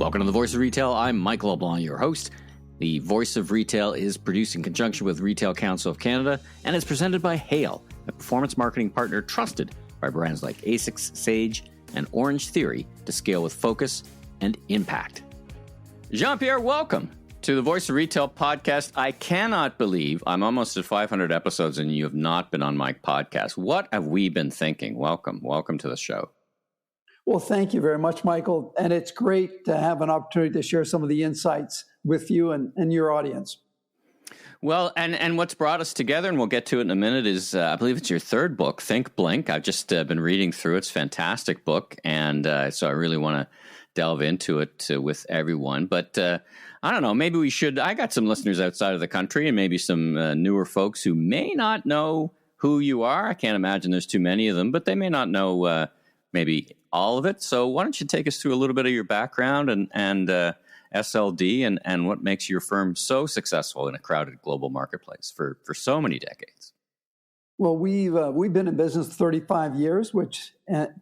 Welcome to the Voice of Retail. I'm Michael LeBlanc, your host. The Voice of Retail is produced in conjunction with Retail Council of Canada, and it's presented by Hale, a performance marketing partner trusted by brands like ASICS, Sage, and Orange Theory to scale with focus and impact. Jean-Pierre, welcome to the Voice of Retail podcast. I cannot believe I'm almost at 500 episodes and you have not been on my podcast. What have we been thinking? Welcome to the show. Well, thank you very much, Michael. And it's great to have an opportunity to share some of the insights with you and your audience. Well, and what's brought us together, and we'll get to it in a minute, is I believe it's your third book, Think Blink. I've just been reading through it. It's a fantastic book, and so I really want to delve into it with everyone. But I don't know, maybe we should. I got some listeners outside of the country and maybe some newer folks who may not know who you are. I can't imagine there's too many of them, but they may not know maybe all of it. So why don't you take us through a little bit of your background and SLD and what makes your firm so successful in a crowded global marketplace for so many decades? Well, we've been in business 35 years, which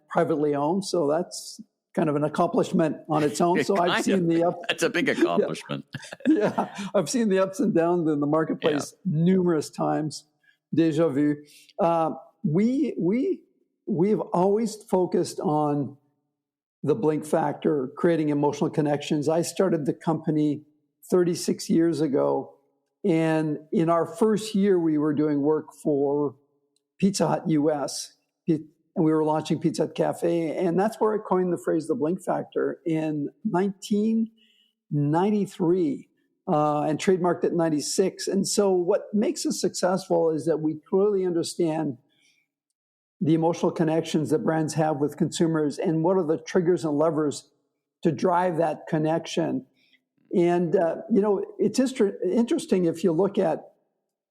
privately owned. So that's kind of an accomplishment on its own. So I've seen the ups. That's a big accomplishment. Yeah, I've seen the ups and downs in the marketplace numerous times. Déjà vu. We've always focused on the blink factor, creating emotional connections. I started the company 36 years ago, and in our first year, we were doing work for Pizza Hut US, and we were launching Pizza Hut Cafe, and that's where I coined the phrase the blink factor in 1993 and trademarked it in 96. And so what makes us successful is that we clearly understand the emotional connections that brands have with consumers and what are the triggers and levers to drive that connection. And, it's interesting if you look at,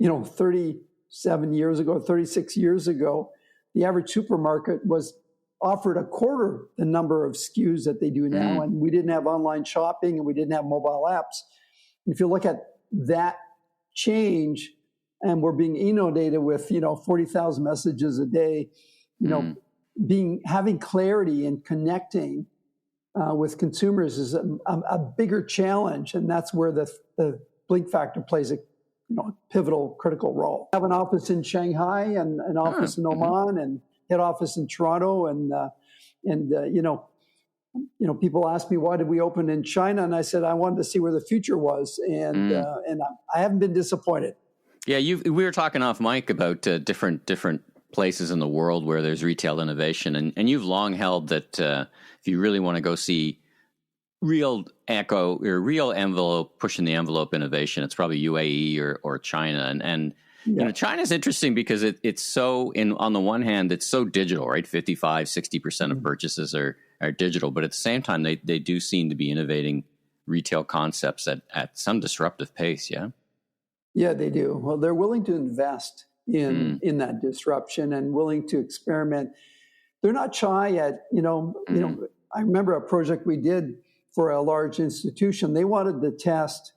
37 years ago, 36 years ago, the average supermarket was offered a quarter the number of SKUs that they do now. And we didn't have online shopping and we didn't have mobile apps. If you look at that change, and we're being inundated with, 40,000 messages a day, having clarity and connecting with consumers is a bigger challenge. And that's where the blink factor plays a pivotal, critical role. I have an office in Shanghai and an office in Oman and head office in Toronto. People ask me, why did we open in China? And I said, I wanted to see where the future was. And I haven't been disappointed. Yeah, we were talking off mic about different places in the world where there's retail innovation, and you've long held that if you really want to go see real envelope pushing the envelope innovation, it's probably UAE or China, and China's interesting because it's so on the one hand it's so digital, right? 55-60% of purchases are digital, but at the same time they do seem to be innovating retail concepts at some disruptive pace. Yeah, they do. Well, they're willing to invest in that disruption and willing to experiment. They're not shy at, I remember a project we did for a large institution. They wanted to test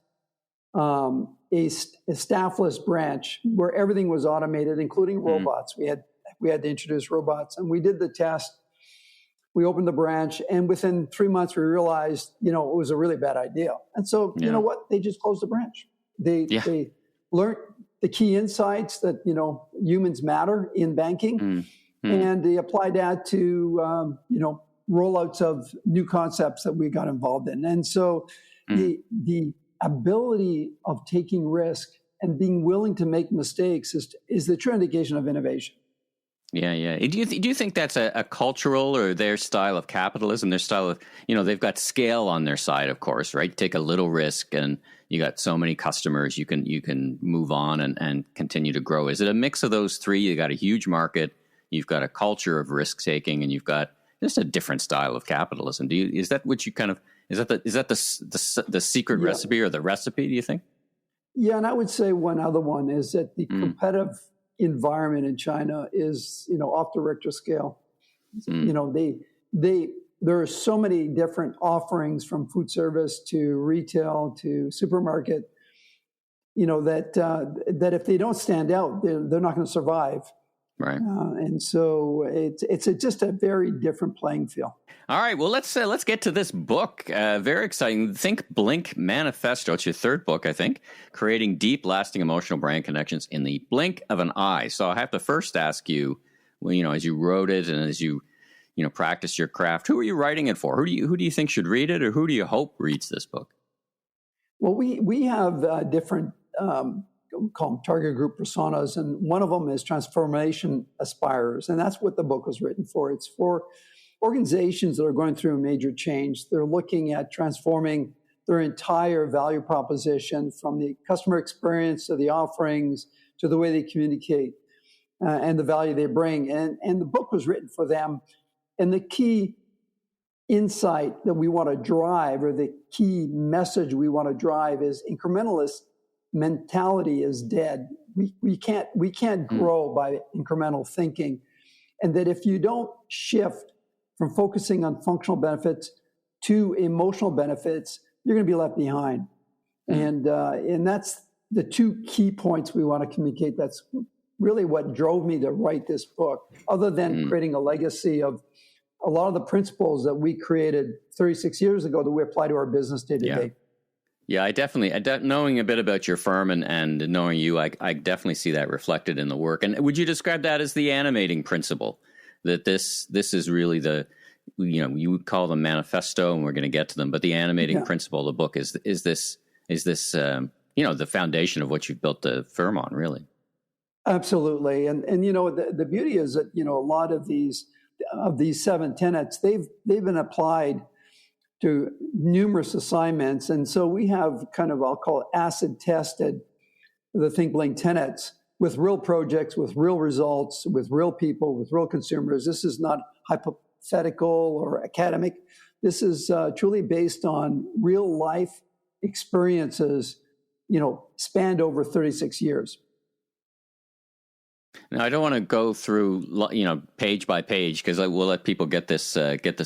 a staffless branch where everything was automated, including robots. We had to introduce robots, and we did the test. We opened the branch, and within 3 months, we realized, it was a really bad idea. And so, you know what? They just closed the branch. They learned the key insights that, humans matter in banking. And they applied that to, rollouts of new concepts that we got involved in. And so the ability of taking risk and being willing to make mistakes is the true indication of innovation. Yeah. Do you think that's a cultural or their style of capitalism, their style of, they've got scale on their side, of course, right? Take a little risk and you got so many customers, you can move on and continue to grow. Is it a mix of those three? You got a huge market, you've got a culture of risk taking, and you've got just a different style of capitalism. Is that what you is that the secret recipe or the recipe, do you think? Yeah. And I would say one other one is that the competitive environment in China is, off the Richter scale. There are so many different offerings from food service to retail to supermarket, that if they don't stand out, they're not going to survive. Right. And so it's just a very different playing field. All right. Well, let's get to this book. Very exciting. Think Blink Manifesto. It's your third book, I think. Creating deep, lasting emotional brand connections in the blink of an eye. So I have to first ask you, well, as you wrote it and as you practice your craft, who are you writing it for? Who do you think should read it, or who do you hope reads this book? Well, we have different we call them target group personas, and one of them is transformation aspirers, and that's what the book was written for. It's for organizations that are going through a major change. They're looking at transforming their entire value proposition, from the customer experience to the offerings to the way they communicate and the value they bring. And the book was written for them. And the key insight that we want to drive, or the key message we want to drive, is incrementalist mentality is dead. We can't grow by incremental thinking. And that if you don't shift from focusing on functional benefits to emotional benefits, you're going to be left behind. And that's the two key points we want to communicate. That's really what drove me to write this book, other than creating a legacy of a lot of the principles that we created 36 years ago that we apply to our business day to day. Yeah, I definitely, knowing a bit about your firm and knowing you, I definitely see that reflected in the work. And would you describe that as the animating principle? That this is really the, you would call them manifesto, and we're going to get to them, but the animating principle of the book is this the foundation of what you've built the firm on, really. Absolutely. And the beauty is that, a lot of these 7 tenets, they've been applied to numerous assignments. And so we have kind of, I'll call it acid tested, the Think Blink tenets with real projects, with real results, with real people, with real consumers. This is not hypothetical or academic. This is truly based on real life experiences, spanned over 36 years. Now, I don't want to go through, page by page, because we'll let people get this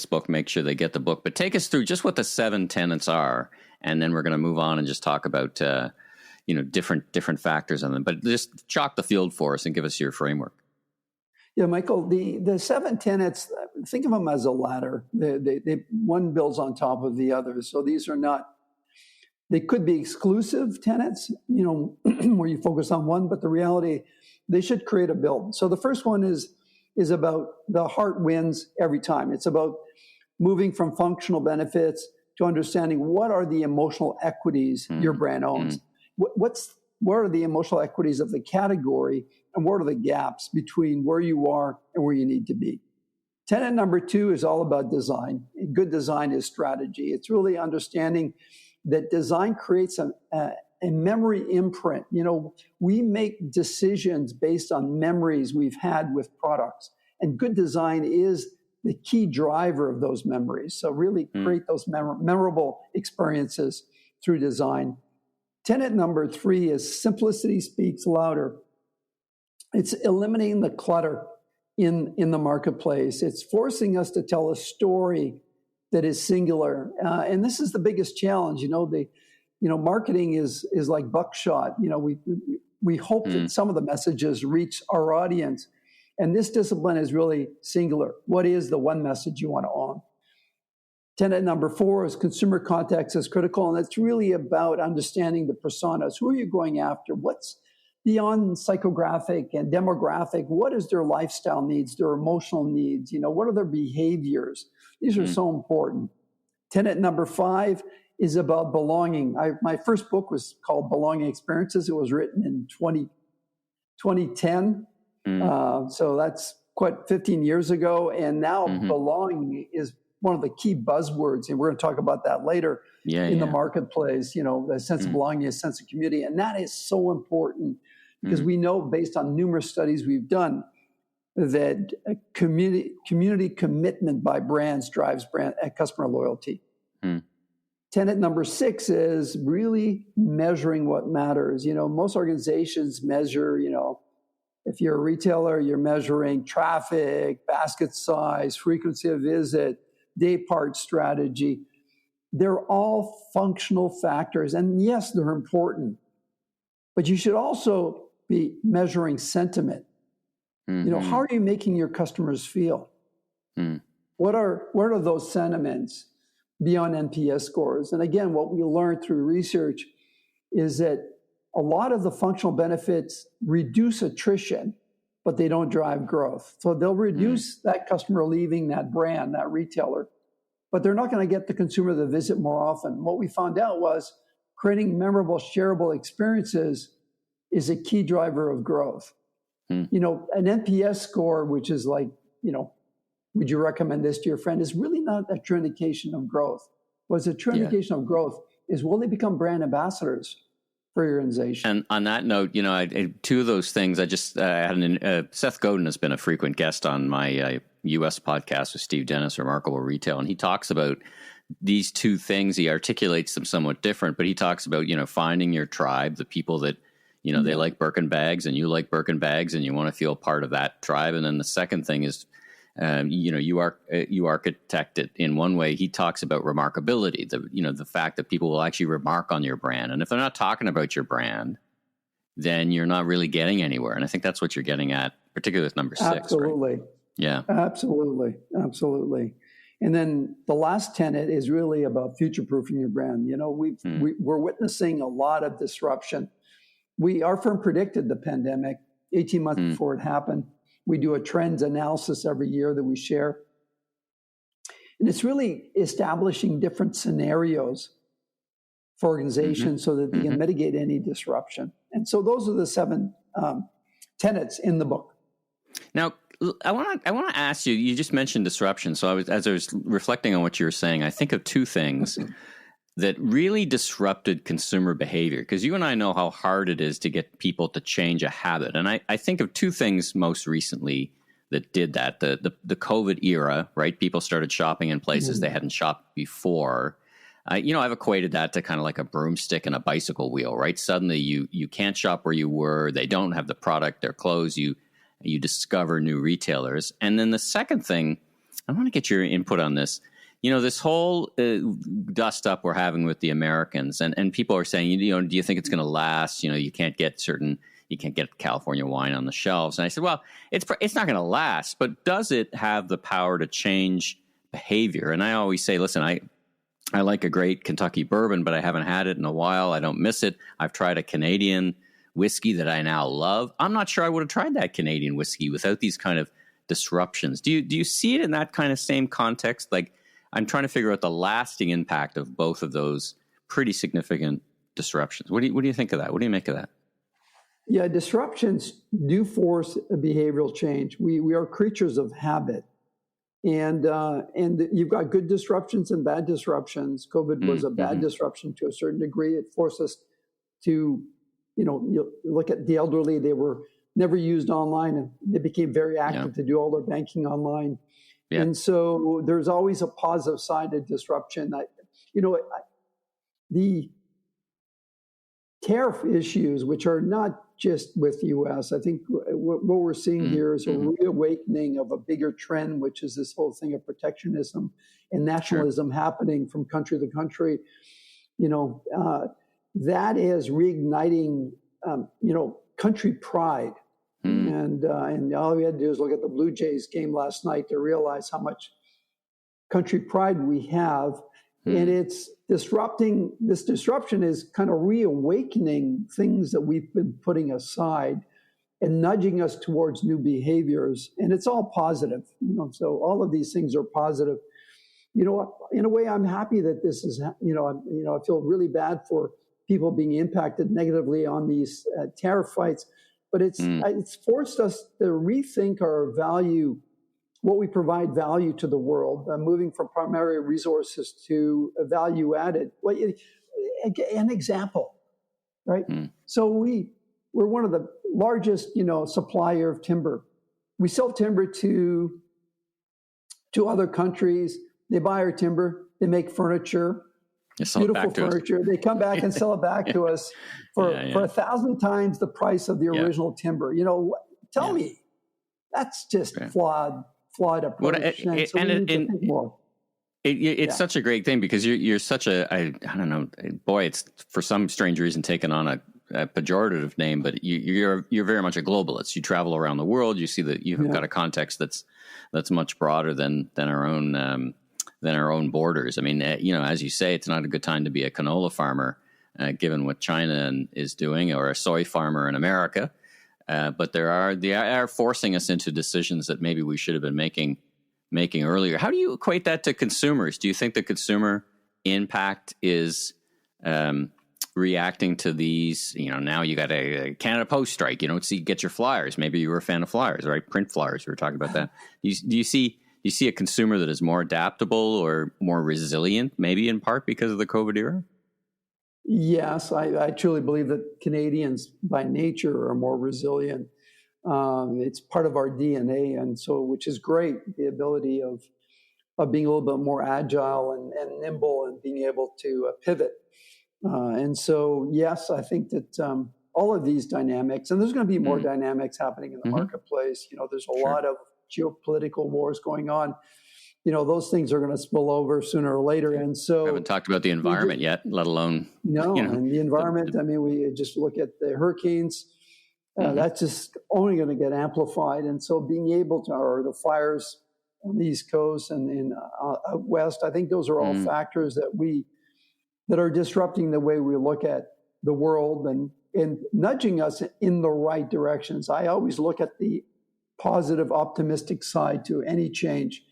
book, make sure they get the book. But take us through just what the 7 tenets are, and then we're going to move on and just talk about, different factors on them. But just chalk the field for us and give us your framework. Yeah, Michael, the 7 tenets, think of them as a ladder. They one builds on top of the other. So these are not, they could be exclusive tenets, where you focus on one, but the reality, they should create a build. So the first one is about the heart wins every time. It's about moving from functional benefits to understanding what are the emotional equities your brand owns. What are the emotional equities of the category, and what are the gaps between where you are and where you need to be? Tenet number 2 is all about design. Good design is strategy. It's really understanding that design creates a memory imprint. We make decisions based on memories we've had with products, and good design is the key driver of those memories. So really create those memorable experiences through design. Tenet number 3 is simplicity speaks louder. It's eliminating the clutter in the marketplace. It's forcing us to tell a story that is singular. And this is the biggest challenge. Marketing is like buckshot. We hope that some of the messages reach our audience. And this discipline is really singular. What is the one message you want to own? Tenet number 4 is consumer context is critical. And it's really about understanding the personas. Who are you going after? What's beyond psychographic and demographic? What is their lifestyle needs, their emotional needs? What are their behaviors? These are so important. Tenet number 5 is about belonging. My first book was called Belonging Experiences. It was written in 2010. So that's quite 15 years ago. And now belonging is one of the key buzzwords. And we're going to talk about that later in the marketplace, the sense of belonging, a sense of community. And that is so important because we know, based on numerous studies we've done, that community commitment by brands drives customer loyalty. Tenet number 6 is really measuring what matters. Most organizations measure, if you're a retailer, you're measuring traffic, basket size, frequency of visit, day part strategy. They're all functional factors. And yes, they're important. But you should also be measuring sentiment. How are you making your customers feel? What are those sentiments beyond NPS scores? And again, what we learned through research is that a lot of the functional benefits reduce attrition, but they don't drive growth. So they'll reduce that customer leaving that brand, that retailer, but they're not going to get the consumer to visit more often. What we found out was creating memorable, shareable experiences is a key driver of growth. An NPS score, which is like, would you recommend this to your friend, is really not a true indication of growth. What's a true indication of growth is, will they become brand ambassadors for your organization? And on that note, two of those things, I had Seth Godin has been a frequent guest on my U.S. podcast with Steve Dennis, Remarkable Retail, and he talks about these two things. He articulates them somewhat different, but he talks about, finding your tribe, the people that, they like Birkin bags and you like Birkin bags and you want to feel part of that tribe. And then the second thing is, you architect it in one way. He talks about remarkability, the fact that people will actually remark on your brand. And if they're not talking about your brand, then you're not really getting anywhere. And I think that's what you're getting at, particularly with number 6. Absolutely. Right? Yeah. Absolutely. And then the last tenet is really about future-proofing your brand. We're witnessing a lot of disruption. Our firm predicted the pandemic 18 months before it happened. We do a trends analysis every year that we share. And it's really establishing different scenarios for organizations so that they can mitigate any disruption. And so those are the 7 tenets in the book. Now, I want to ask you, you just mentioned disruption. So as I was reflecting on what you were saying, I think of two things that really disrupted consumer behavior, because you and I know how hard it is to get people to change a habit. And I think of two things most recently that did that. The COVID era, right? People started shopping in places they hadn't shopped before. I've equated that to kind of like a broomstick and a bicycle wheel, right? Suddenly you can't shop where you were. They don't have the product, they're closed. You discover new retailers. And then the second thing, I want to get your input on this. This whole dust up we're having with the Americans, and people are saying, do you think it's going to last? You can't get California wine on the shelves. And I said, well, it's not going to last, but does it have the power to change behavior? And I always say, listen, I like a great Kentucky bourbon, but I haven't had it in a while. I don't miss it. I've tried a Canadian whiskey that I now love. I'm not sure I would have tried that Canadian whiskey without these kind of disruptions. Do you see it in that kind of same context? Like, I'm trying to figure out the lasting impact of both of those pretty significant disruptions. What do you think of that? What do you make of that? Yeah, disruptions do force a behavioral change. We are creatures of habit, and you've got good disruptions and bad disruptions. COVID was a bad disruption to a certain degree. It forced us to, you look at the elderly; they were never used online, and they became very active to do all their banking online. Yeah. And so there's always a positive side of disruption. The tariff issues, which are not just with the U.S., I think what we're seeing here is a reawakening of a bigger trend, which is this whole thing of protectionism and nationalism happening from country to country. That is reigniting, country pride. And all we had to do is look at the Blue Jays game last night to realize how much country pride we have. And it's disrupting. This disruption is kind of reawakening things that we've been putting aside and nudging us towards new behaviors. And it's all positive. So all of these things are positive. In a way, I'm happy that this is, I feel really bad for people being impacted negatively on these tariff fights. But it's forced us to rethink our value, what we provide value to the world, moving from primary resources to value added. Well, an example, right? So we're one of the largest, supplier of timber. We sell timber to other countries. They buy our timber. They make furniture. Beautiful furniture. They come back and sell it back to us for 1,000 times the price of the original timber. Tell me, that's just flawed approach. It's such a great thing because you're such a, I don't know, boy, it's for some strange reason taken on a pejorative name, but you're very much a globalist. You travel around the world. You see that you've got a context that's much broader than our own borders. I mean, as you say, it's not a good time to be a canola farmer, given what China is doing, or a soy farmer in America. But they are forcing us into decisions that maybe we should have been making earlier. How do you equate that to consumers? Do you think the consumer impact is reacting to these? Now you got a Canada Post strike. You don't get your flyers. Maybe you were a fan of flyers, right? Print flyers. We were talking about that. Do you see a consumer that is more adaptable or more resilient, maybe in part because of the COVID era? Yes, I truly believe that Canadians by nature are more resilient. It's part of our DNA, and so, which is great, the ability of being a little bit more agile and nimble and being able to pivot. And so, yes, I think that all of these dynamics, and there's going to be more dynamics happening in the marketplace. There's a lot of geopolitical wars going on. Those things are going to spill over sooner or later. And so, we haven't talked about the environment yet, let alone and the environment. I mean, we just look at the hurricanes. That's just only going to get amplified. And so, being able to, or the fires on the East Coast and in out West, I think those are all factors that are disrupting the way we look at the world and nudging us in the right directions. I always look at the positive, optimistic side to any change.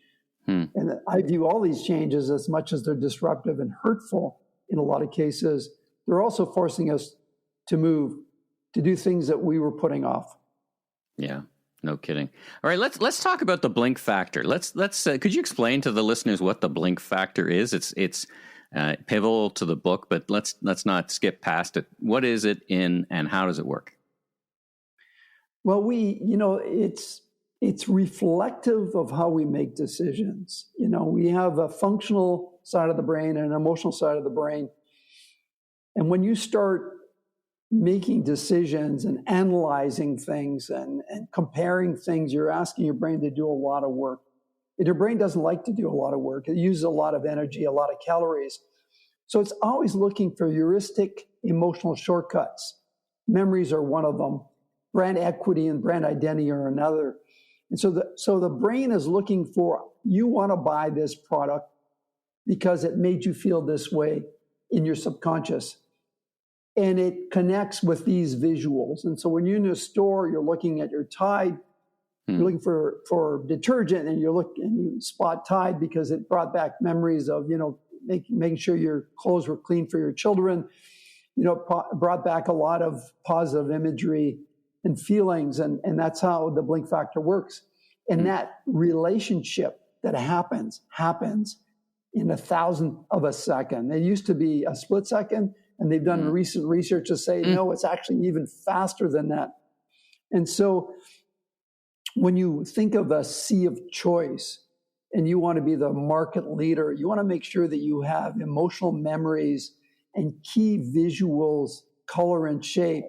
And I view all these changes, as much as they're disruptive and hurtful in a lot of cases, they're also forcing us to move, to do things that we were putting off. Yeah, no kidding. All right, let's talk about the blink factor. Let's could you explain to the listeners what the blink factor is? It's pivotal to the book, but let's not skip past it. What is it and how does it work? Well, it's reflective of how we make decisions. We have a functional side of the brain and an emotional side of the brain. And when you start making decisions and analyzing things and comparing things, you're asking your brain to do a lot of work. And your brain doesn't like to do a lot of work. It uses a lot of energy, a lot of calories. So it's always looking for heuristic emotional shortcuts. Memories are one of them. Brand equity and brand identity are another. And so the brain is looking for, you want to buy this product because it made you feel this way in your subconscious. And it connects with these visuals. And so when you're in a store, you're looking at your Tide, you're looking for detergent, and you spot Tide because it brought back memories of, making sure your clothes were clean for your children. Brought back a lot of positive imagery and feelings, and that's how the blink factor works. And that relationship that happens in 1,000th of a second. It used to be a split second, and they've done recent research to say, no, it's actually even faster than that. And so when you think of a sea of choice and you want to be the market leader, you want to make sure that you have emotional memories and key visuals, color and shape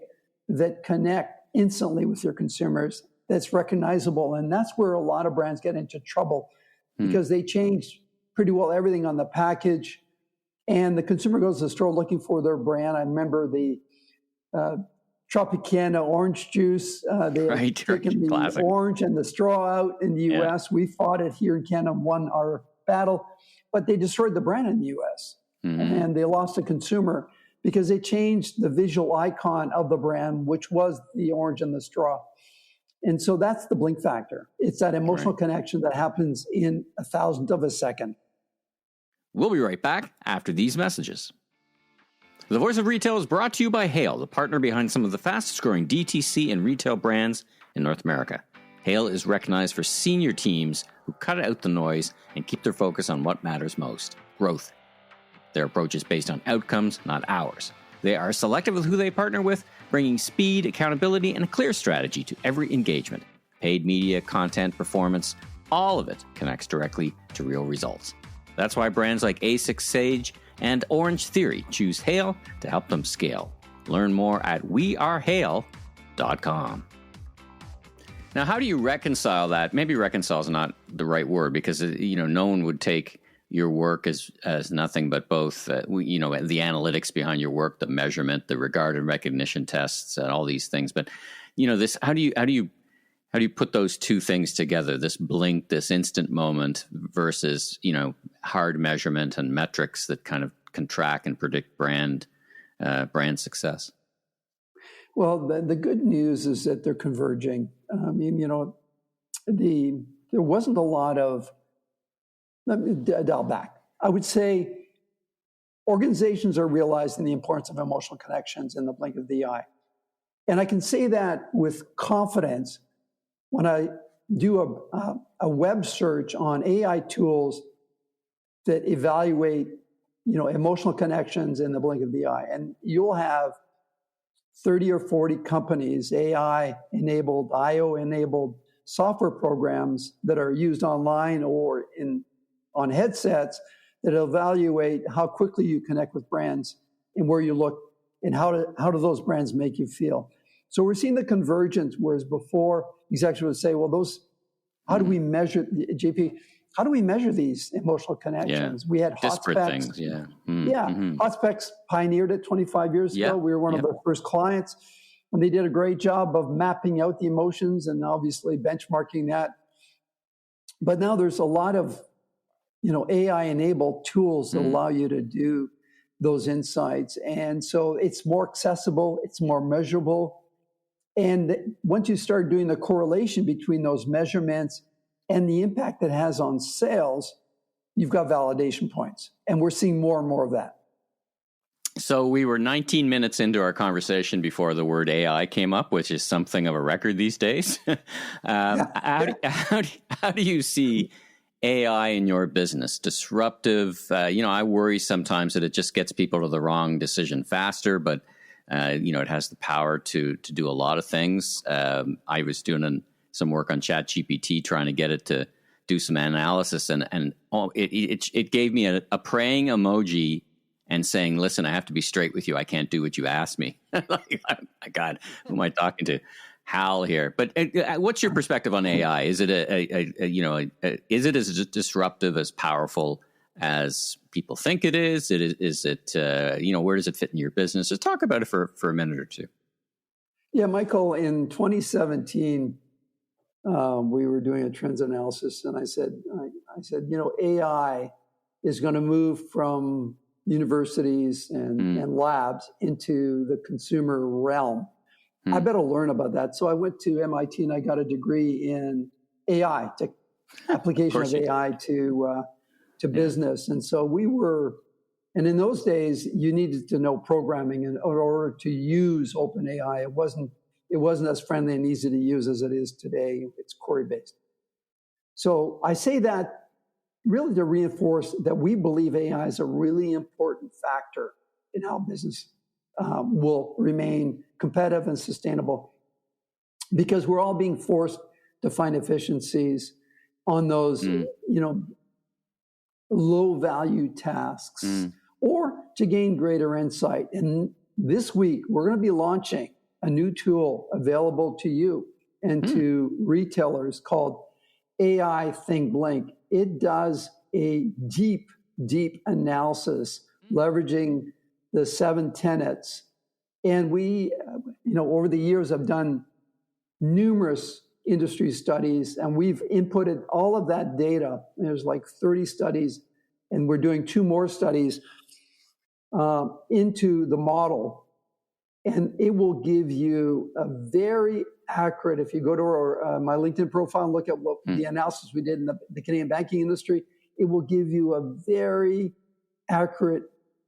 that connect instantly with your consumers, that's recognizable. And that's where a lot of brands get into trouble because they change pretty well everything on the package. And the consumer goes to the store looking for their brand. I remember the Tropicana orange juice. They had taken the classic orange and the straw out in the U.S. We fought it here in Canada, won our battle, but they destroyed the brand in the U.S. And they lost the consumer because they changed the visual icon of the brand, which was the orange and the straw. And so that's the blink factor. It's that emotional connection that happens in 1,000th of a second. We'll be right back after these messages. The Voice of Retail is brought to you by Hale, the partner behind some of the fastest growing DTC and retail brands in North America. Hale is recognized for senior teams who cut out the noise and keep their focus on what matters most, growth. Their approach is based on outcomes, not hours. They are selective with who they partner with, bringing speed, accountability, and a clear strategy to every engagement. Paid media, content, performance, all of it connects directly to real results. That's why brands like A6 Sage and Orange Theory choose Hale to help them scale. Learn more at wearehale.com. Now, how do you reconcile that? Maybe reconcile is not the right word because, no one would take your work as nothing but both, the analytics behind your work, the measurement, the regard and recognition tests, and all these things. But this, how do you put those two things together? This blink, this instant moment, versus hard measurement and metrics that kind of can track and predict brand success. Well, the good news is that they're converging. I mean, there wasn't a lot of. Let me dial back. I would say organizations are realizing the importance of emotional connections in the blink of the eye. And I can say that with confidence when I do a web search on AI tools that evaluate, emotional connections in the blink of the eye. And you'll have 30 or 40 companies, AI-enabled, IO-enabled software programs that are used online or on headsets that evaluate how quickly you connect with brands and where you look and how do those brands make you feel. So we're seeing the convergence, whereas before executives would say, well, how do we measure, JP, how do we measure these emotional connections? Yeah. We had disparate HotSpecs. Things, yeah. Yeah, HotSpecs pioneered it 25 years ago. We were one of their first clients, and they did a great job of mapping out the emotions and obviously benchmarking that. But now there's a lot of AI-enabled tools that allow you to do those insights. And so it's more accessible, it's more measurable. And once you start doing the correlation between those measurements and the impact it has on sales, you've got validation points. And we're seeing more and more of that. So we were 19 minutes into our conversation before the word AI came up, which is something of a record these days. How do you see AI in your business? Disruptive? I worry sometimes that it just gets people to the wrong decision faster, but it has the power to do a lot of things. I was doing some work on ChatGPT, trying to get it to do some analysis, and it gave me a praying emoji and saying, "Listen, I have to be straight with you. I can't do what you asked me." Like, oh my God, who am I talking to? Hal here. But what's your perspective on AI? Is it is it as disruptive, as powerful as people think it is? Is it where does it fit in your business? Just talk about it for a minute or two. Yeah, Michael, in 2017, we were doing a trends analysis, and I said, AI is going to move from universities and labs into the consumer realm. I better learn about that. So I went to MIT and I got a degree in AI, application of AI to business. And so and in those days, you needed to know programming in order to use OpenAI. It wasn't as friendly and easy to use as it is today. It's query-based. So I say that really to reinforce that we believe AI is a really important factor in how business will remain competitive and sustainable, because we're all being forced to find efficiencies on those, low value tasks or to gain greater insight. And this week, we're going to be launching a new tool available to you and to retailers called AI Think Blink. It does a deep analysis leveraging the 7 tenets. And we, over the years have done numerous industry studies, and we've inputted all of that data. There's like 30 studies, and we're doing 2 more studies into the model. And it will give you a very accurate, if you go to my LinkedIn profile and look at what the analysis we did in the Canadian banking industry, it will give you a very accurate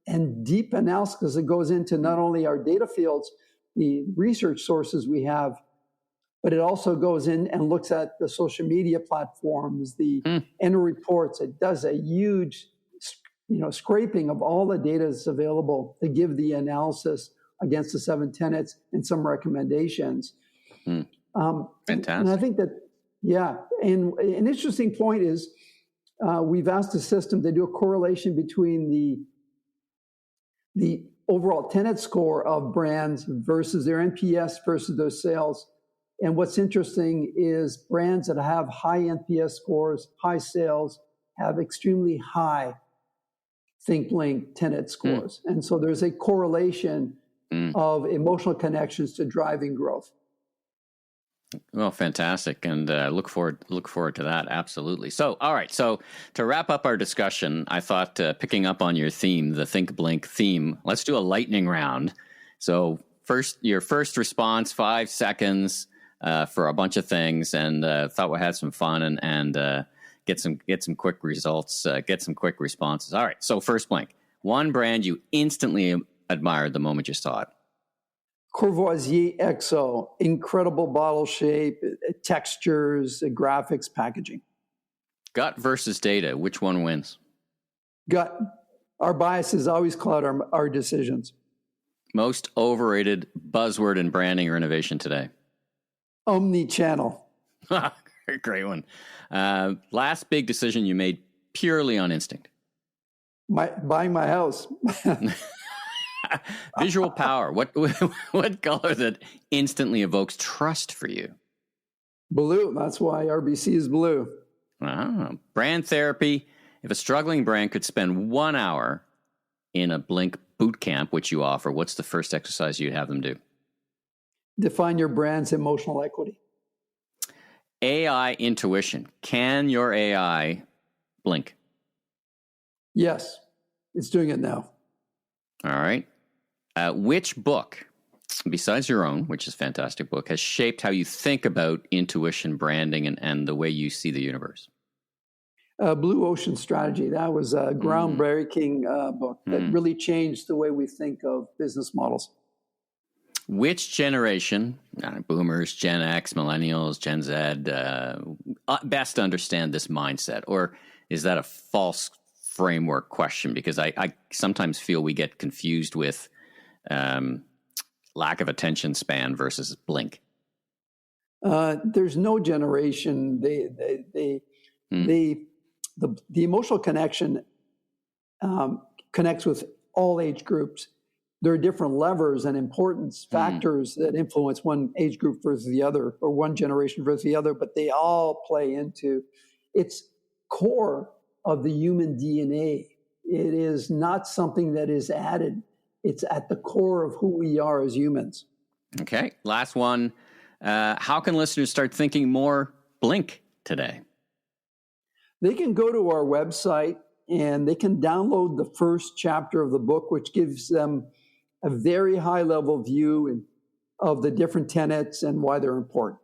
and deep analysis, because it goes into not only our data fields, the research sources we have, but it also goes in and looks at the social media platforms, the end reports. It does a huge, scraping of all the data that's available to give the analysis against the 7 tenets and some recommendations. Fantastic. And I think that, and an interesting point is we've asked the system to do a correlation between the overall tenet score of brands versus their NPS versus their sales. And what's interesting is brands that have high NPS scores, high sales, have extremely high Think Blink tenet scores. And so there's a correlation of emotional connections to driving growth. Well, fantastic, and look forward to that. Absolutely. So, all right. So, to wrap up our discussion, I thought picking up on your theme, the Think Blink theme, let's do a lightning round. So, your first response, 5 seconds for a bunch of things, and thought we had some fun and get some quick results, get some quick responses. All right. So, first Blink, one brand you instantly admired the moment you saw it. Courvoisier XO, incredible bottle shape, textures, graphics, packaging. Gut versus data, which one wins? Gut. Our biases always cloud our decisions. Most overrated buzzword in branding or innovation today? Omni-channel. Great one. Last big decision you made purely on instinct? Buying my house. Visual power. What color that instantly evokes trust for you? Blue. That's why RBC is blue. Brand therapy. If a struggling brand could spend 1 hour in a Blink boot camp, which you offer, what's the first exercise you'd have them do? Define your brand's emotional equity. AI intuition. Can your AI blink? Yes. It's doing it now. All right. Which book, besides your own, which is a fantastic book, has shaped how you think about intuition, branding, and the way you see the universe? Blue Ocean Strategy. That was a groundbreaking book that really changed the way we think of business models. Which generation, boomers, Gen X, millennials, Gen Z, best understand this mindset? Or is that a false framework question? Because I sometimes feel we get confused with lack of attention span versus Blink. There's no generation. The emotional connection connects with all age groups. There are different levers and importance factors that influence one age group versus the other, or one generation versus the other, but they all play into its core of the human DNA. It is not something that is added. It's at the core of who we are as humans. Okay, last one. How can listeners start thinking more Blink today? They can go to our website and they can download the first chapter of the book, which gives them a very high-level view of the different tenets and why they're important.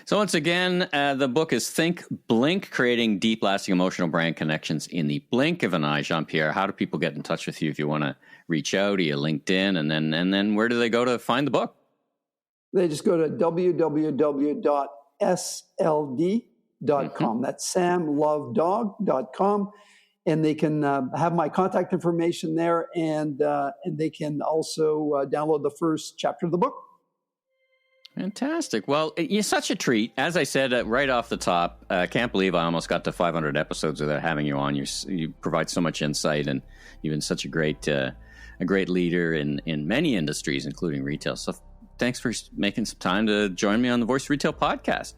So once again, the book is Think Blink, Creating Deep Lasting Emotional Brand Connections in the Blink of an Eye. Jean-Pierre, how do people get in touch with you if you want to reach out? Are you LinkedIn? And then where do they go to find the book? They just go to www.sld.com. That's samlovedog.com. And they can have my contact information there, and they can also download the first chapter of the book. Fantastic. Well, it's such a treat. As I said right off the top, I can't believe I almost got to 500 episodes without having you on. You provide so much insight, and you've been such a great leader in many industries, including retail. So thanks for making some time to join me on the Voice of Retail podcast.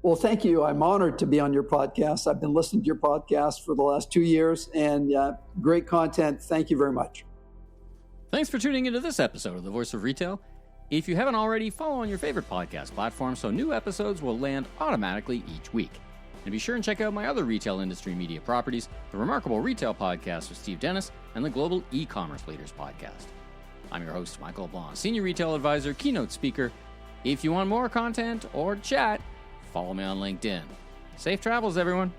Well, thank you. I'm honored to be on your podcast. I've been listening to your podcast for the last 2 years, and great content. Thank you very much. Thanks for tuning into this episode of The Voice of Retail. If you haven't already, follow on your favorite podcast platform so new episodes will land automatically each week. And be sure and check out my other retail industry media properties, the Remarkable Retail Podcast with Steve Dennis and the Global E-Commerce Leaders Podcast. I'm your host, Michael LeBlanc, Senior Retail Advisor, Keynote Speaker. If you want more content or chat, follow me on LinkedIn. Safe travels, everyone.